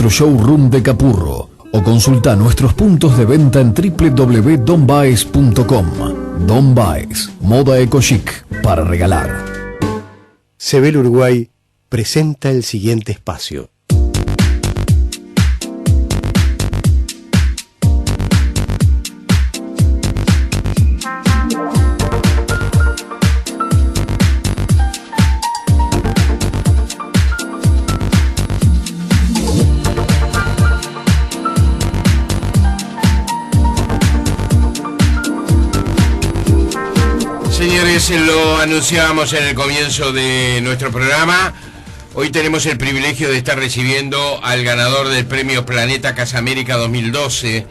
nuestro showroom de Capurro o consulta nuestros puntos de venta en www.donbaes.com. Don Baes, moda eco-chic para regalar. Sebel Uruguay presenta el siguiente espacio. Lo anunciábamos en el comienzo de nuestro programa. Hoy tenemos el privilegio de estar recibiendo al ganador del premio Planeta Casa América 2012,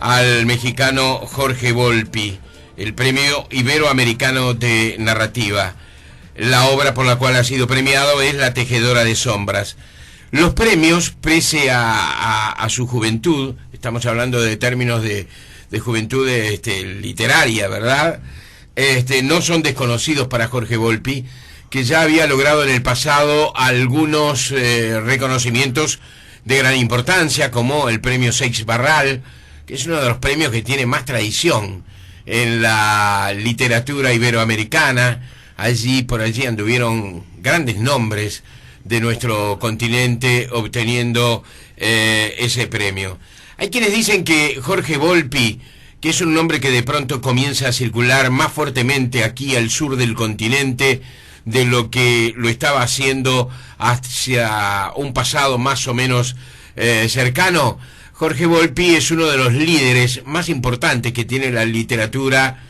al mexicano Jorge Volpi, el premio Iberoamericano de Narrativa. La obra por la cual ha sido premiado es La Tejedora de Sombras. Los premios, pese a su juventud, estamos hablando de términos de juventud literaria, ¿verdad?, no son desconocidos para Jorge Volpi, que ya había logrado en el pasado algunos reconocimientos de gran importancia, como el premio Seix Barral, que es uno de los premios que tiene más tradición en la literatura iberoamericana. Por allí anduvieron grandes nombres de nuestro continente obteniendo ese premio. Hay quienes dicen que Jorge Volpi, que es un nombre que de pronto comienza a circular más fuertemente aquí al sur del continente de lo que lo estaba haciendo hacia un pasado más o menos cercano. Jorge Volpi es uno de los líderes más importantes que tiene la literatura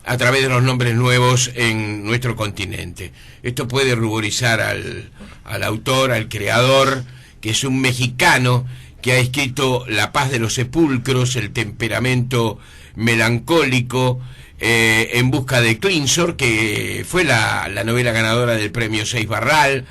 a través de los nombres nuevos en nuestro continente. Esto puede ruborizar al autor, al creador, que es un mexicano que ha escrito La paz de los sepulcros, El temperamento melancólico, En busca de Clinsor, que fue la novela ganadora del premio Seix Barral.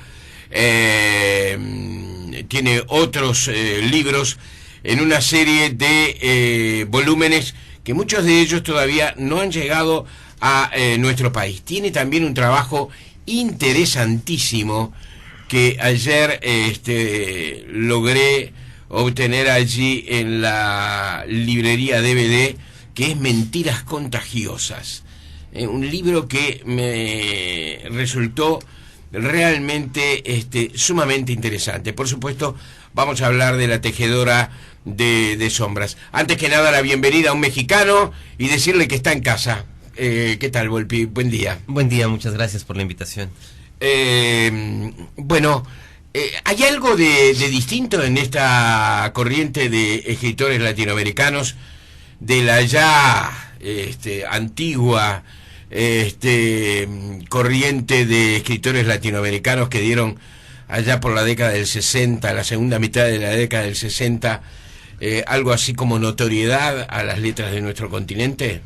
Tiene otros libros en una serie de volúmenes que muchos de ellos todavía no han llegado a nuestro país. Tiene también un trabajo interesantísimo que ayer logré obtener allí en la librería DVD, que es Mentiras Contagiosas, un libro que me resultó realmente sumamente interesante. Por supuesto, vamos a hablar de La Tejedora de Sombras. Antes que nada, la bienvenida a un mexicano y decirle que está en casa. ¿Qué tal, Volpi? Buen día. Buen día, muchas gracias por la invitación. ¿Hay algo de distinto en esta corriente de escritores latinoamericanos, de la ya antigua corriente de escritores latinoamericanos que dieron allá por la década del 60, la segunda mitad de la década del 60, algo así como notoriedad a las letras de nuestro continente?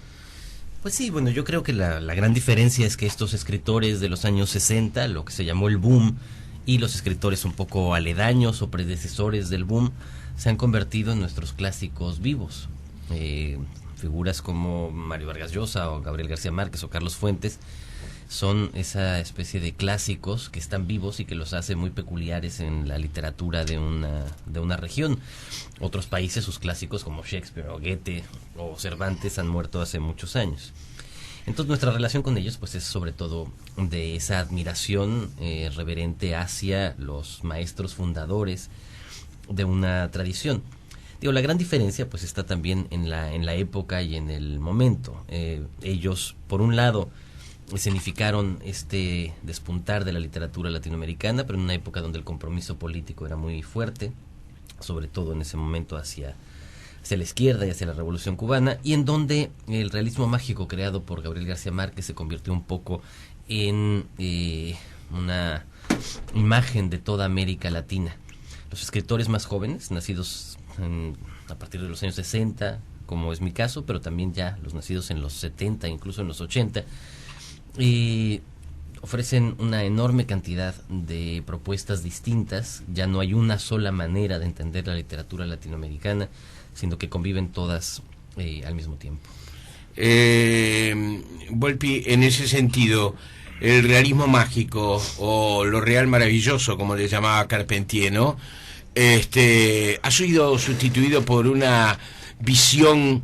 Pues sí, bueno, yo creo que la gran diferencia es que estos escritores de los años 60, lo que se llamó el boom, y los escritores un poco aledaños o predecesores del boom, se han convertido en nuestros clásicos vivos. Figuras como Mario Vargas Llosa o Gabriel García Márquez o Carlos Fuentes son esa especie de clásicos que están vivos y que los hace muy peculiares en la literatura de una región. Otros países, sus clásicos como Shakespeare o Goethe o Cervantes han muerto hace muchos años. Entonces nuestra relación con ellos pues es sobre todo de esa admiración reverente hacia los maestros fundadores de una tradición. La gran diferencia pues está también en la época y en el momento. Ellos, por un lado, escenificaron este despuntar de la literatura latinoamericana, pero en una época donde el compromiso político era muy fuerte, sobre todo en ese momento hacia la izquierda y hacia la Revolución Cubana, y en donde el realismo mágico creado por Gabriel García Márquez se convirtió un poco en una imagen de toda América Latina. Los escritores más jóvenes, nacidos a partir de los años 60, como es mi caso, pero también ya los nacidos en los 70, incluso en los 80, ofrecen una enorme cantidad de propuestas distintas. Ya no hay una sola manera de entender la literatura latinoamericana, sino que conviven todas al mismo tiempo. Volpi, en ese sentido, el realismo mágico o lo real maravilloso, como le llamaba Carpentier, ¿no?, ha sido sustituido por una visión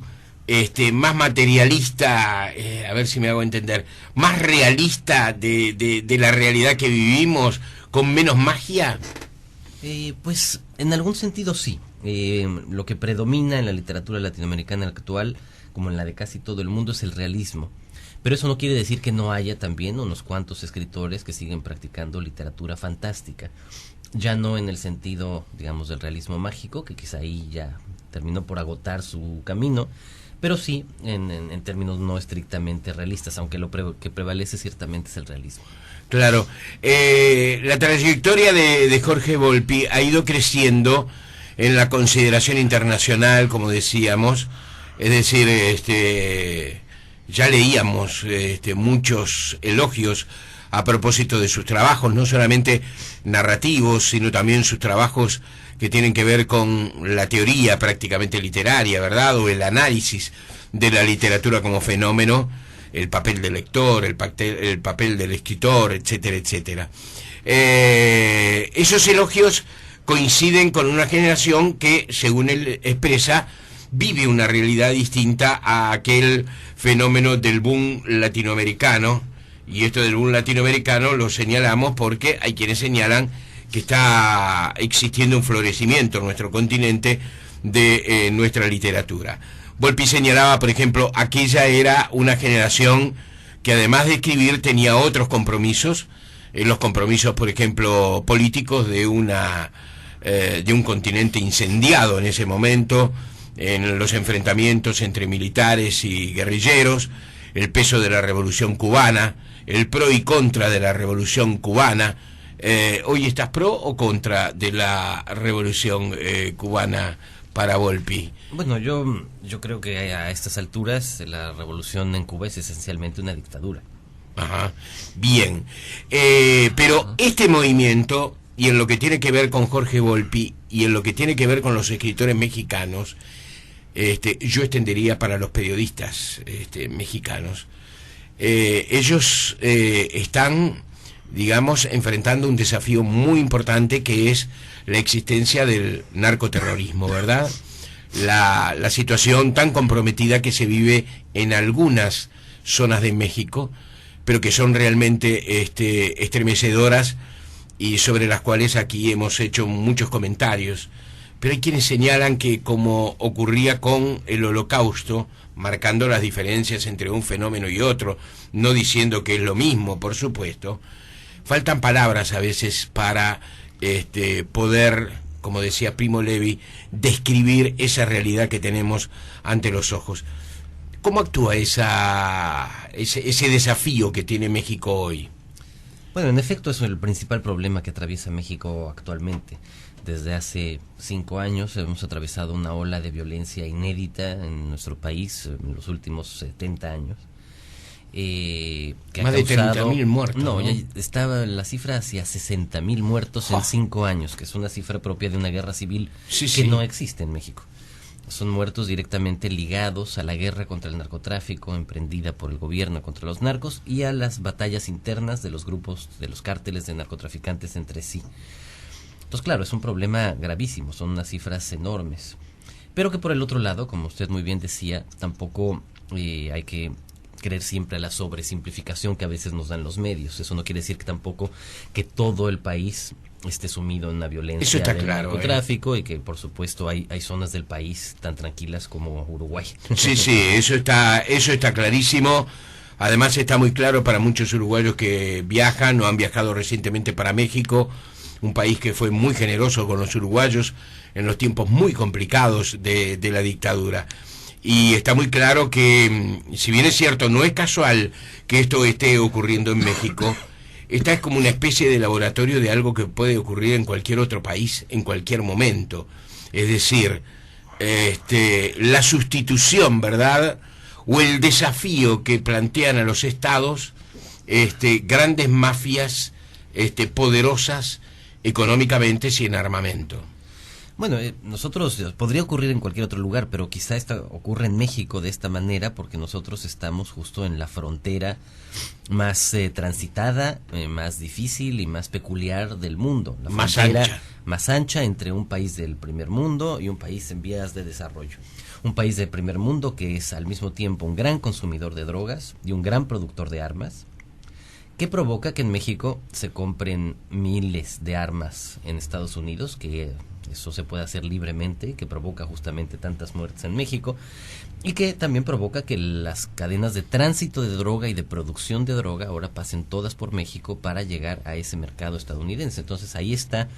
más materialista, a ver si me hago entender, más realista de la realidad que vivimos, con menos magia? Pues en algún sentido sí. Lo que predomina en la literatura latinoamericana actual, como en la de casi todo el mundo, es el realismo. Pero eso no quiere decir que no haya también unos cuantos escritores que siguen practicando literatura fantástica. Ya no en el sentido, digamos, del realismo mágico, que quizá ahí ya terminó por agotar su camino, pero sí en términos no estrictamente realistas, aunque que prevalece ciertamente es el realismo. Claro. La trayectoria de Jorge Volpi ha ido creciendo en la consideración internacional, como decíamos, es decir, ya leíamos muchos elogios a propósito de sus trabajos, no solamente narrativos, sino también sus trabajos que tienen que ver con la teoría prácticamente literaria, ¿verdad? O el análisis de la literatura como fenómeno, el papel del lector, el papel del escritor, etcétera, etcétera. Esos elogios coinciden con una generación que, según él expresa, vive una realidad distinta a aquel fenómeno del boom latinoamericano. Y esto del boom latinoamericano lo señalamos porque hay quienes señalan que está existiendo un florecimiento en nuestro continente de nuestra literatura. Volpi señalaba, por ejemplo, aquella era una generación que además de escribir tenía otros compromisos, los compromisos, por ejemplo, políticos de un continente incendiado en ese momento, en los enfrentamientos entre militares y guerrilleros, el peso de la Revolución Cubana, el pro y contra de la Revolución Cubana. ¿Hoy estás pro o contra de la Revolución Cubana para Volpi? Bueno, yo creo que a estas alturas la revolución en Cuba es esencialmente una dictadura. Ajá, bien. Pero este movimiento, y en lo que tiene que ver con Jorge Volpi, y en lo que tiene que ver con los escritores mexicanos, yo extendería para los periodistas mexicanos. Ellos están, digamos, enfrentando un desafío muy importante, que es la existencia del narcoterrorismo, ¿verdad? La situación tan comprometida que se vive en algunas zonas de México, pero que son realmente estremecedoras y sobre las cuales aquí hemos hecho muchos comentarios. Pero hay quienes señalan que, como ocurría con el Holocausto, marcando las diferencias entre un fenómeno y otro, no diciendo que es lo mismo, por supuesto, faltan palabras a veces para poder, como decía Primo Levi, describir esa realidad que tenemos ante los ojos. ¿Cómo actúa ese desafío que tiene México hoy? Bueno, en efecto, eso es el principal problema que atraviesa México actualmente. Desde hace 5 años hemos atravesado una ola de violencia inédita en nuestro país en los últimos 70 años. Que más de 30.000 muertos. No, ya estaba la cifra hacia 60.000 muertos en 5 años, que es una cifra propia de una guerra civil que no existe en México. Son muertos directamente ligados a la guerra contra el narcotráfico emprendida por el gobierno contra los narcos y a las batallas internas de los grupos, de los cárteles de narcotraficantes entre sí. Entonces, claro, es un problema gravísimo, son unas cifras enormes. Pero que por el otro lado, como usted muy bien decía, tampoco hay que creer siempre a la sobresimplificación que a veces nos dan los medios. Eso no quiere decir que tampoco que todo el país esté sumido en una violencia del narcotráfico y que por supuesto hay zonas del país tan tranquilas como Uruguay. Sí, eso está clarísimo. Además está muy claro para muchos uruguayos que viajan o han viajado recientemente para México, un país que fue muy generoso con los uruguayos en los tiempos muy complicados de la dictadura. Y está muy claro que, si bien es cierto, no es casual que esto esté ocurriendo en México, esta es como una especie de laboratorio de algo que puede ocurrir en cualquier otro país, en cualquier momento. Es decir, la sustitución, ¿verdad?, o el desafío que plantean a los estados, grandes mafias, poderosas económicamente y en armamento. Bueno, nosotros, podría ocurrir en cualquier otro lugar, pero quizá ocurre en México de esta manera porque nosotros estamos justo en la frontera más transitada, más difícil y más peculiar del mundo. La más frontera ancha. Más ancha entre un país del primer mundo y un país en vías de desarrollo. Un país del primer mundo que es al mismo tiempo un gran consumidor de drogas y un gran productor de armas, que provoca que en México se compren miles de armas en Estados Unidos, que eso se puede hacer libremente, que provoca justamente tantas muertes en México, y que también provoca que las cadenas de tránsito de droga y de producción de droga ahora pasen todas por México para llegar a ese mercado estadounidense. Entonces ahí está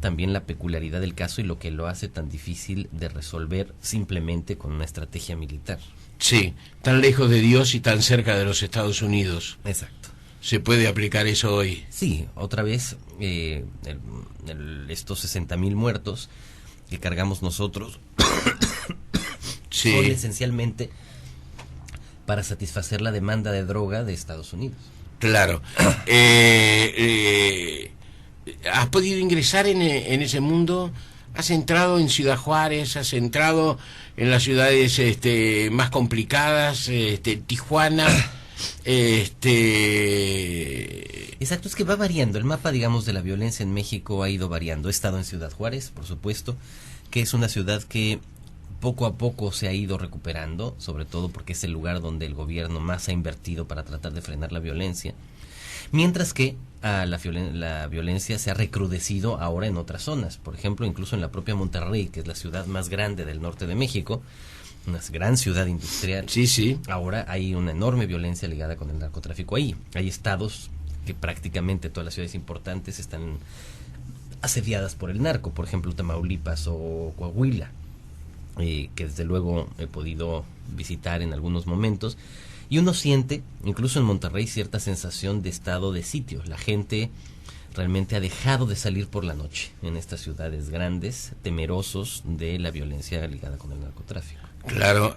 también la peculiaridad del caso y lo que lo hace tan difícil de resolver simplemente con una estrategia militar. Sí, tan lejos de Dios y tan cerca de los Estados Unidos. Exacto. ¿Se puede aplicar eso hoy? Sí, otra vez, estos 60,000 muertos que cargamos nosotros Sí. son esencialmente para satisfacer la demanda de droga de Estados Unidos. Claro. ¿Has podido ingresar en ese mundo? ¿Has entrado en Ciudad Juárez? ¿Has entrado en las ciudades más complicadas? Tijuana. Exacto, es que va variando. El mapa, digamos, de la violencia en México ha ido variando. He estado en Ciudad Juárez, por supuesto, que es una ciudad que poco a poco se ha ido recuperando, sobre todo porque es el lugar donde el gobierno más ha invertido para tratar de frenar la violencia. Mientras que la violencia se ha recrudecido ahora en otras zonas. Por ejemplo, incluso en la propia Monterrey, que es la ciudad más grande del norte de México, una gran ciudad industrial. Sí, sí. Ahora hay una enorme violencia ligada con el narcotráfico ahí. Hay estados que prácticamente todas las ciudades importantes están asediadas por el narco, por ejemplo Tamaulipas o Coahuila, que desde luego he podido visitar en algunos momentos, y uno siente, incluso en Monterrey, cierta sensación de estado de sitio. La gente realmente ha dejado de salir por la noche en estas ciudades grandes, temerosos de la violencia ligada con el narcotráfico. Claro.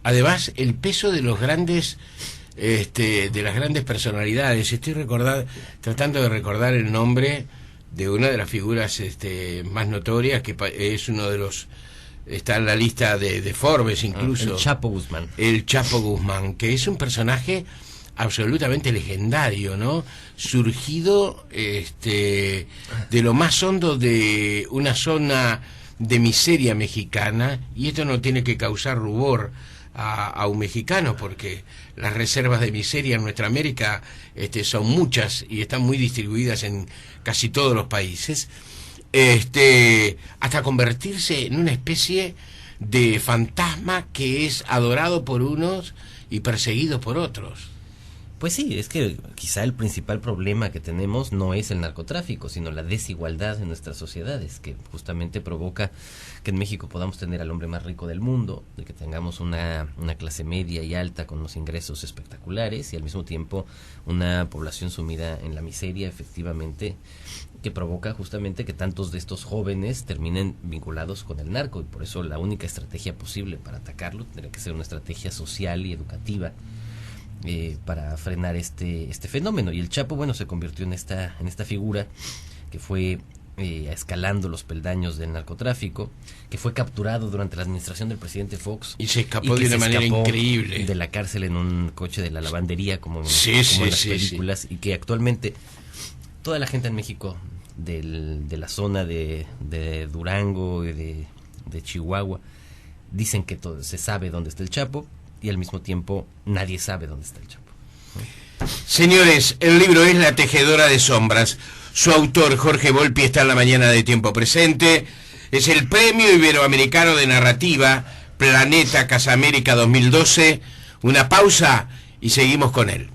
Además, el peso de los grandes, de las grandes personalidades. Estoy tratando de recordar el nombre de una de las figuras más notorias, que es uno de los... Está en la lista de Forbes incluso. El Chapo Guzmán. El Chapo Guzmán, que es un personaje absolutamente legendario, ¿no? Surgido de lo más hondo de una zona de miseria mexicana, y esto no tiene que causar rubor a un mexicano, porque las reservas de miseria en nuestra América son muchas y están muy distribuidas en casi todos los países, hasta convertirse en una especie de fantasma que es adorado por unos y perseguido por otros. Pues sí, es que quizá el principal problema que tenemos no es el narcotráfico, sino la desigualdad en nuestras sociedades, que justamente provoca que en México podamos tener al hombre más rico del mundo, de que tengamos una clase media y alta con unos ingresos espectaculares y al mismo tiempo una población sumida en la miseria, efectivamente, que provoca justamente que tantos de estos jóvenes terminen vinculados con el narco, y por eso la única estrategia posible para atacarlo tendría que ser una estrategia social y educativa para frenar este fenómeno. Y el Chapo, bueno, se convirtió en esta figura que fue escalando los peldaños del narcotráfico, que fue capturado durante la administración del presidente Fox y se escapó de una manera increíble de la cárcel en un coche de la lavandería, como en las películas, y que actualmente toda la gente en México de la zona de Durango y de Chihuahua dicen que se sabe dónde está el Chapo, y al mismo tiempo nadie sabe dónde está el Chapo. Señores, el libro es La tejedora de sombras. Su autor, Jorge Volpi, está en la mañana de Tiempo Presente. Es el Premio Iberoamericano de Narrativa Planeta Casamérica 2012. Una pausa y seguimos con él.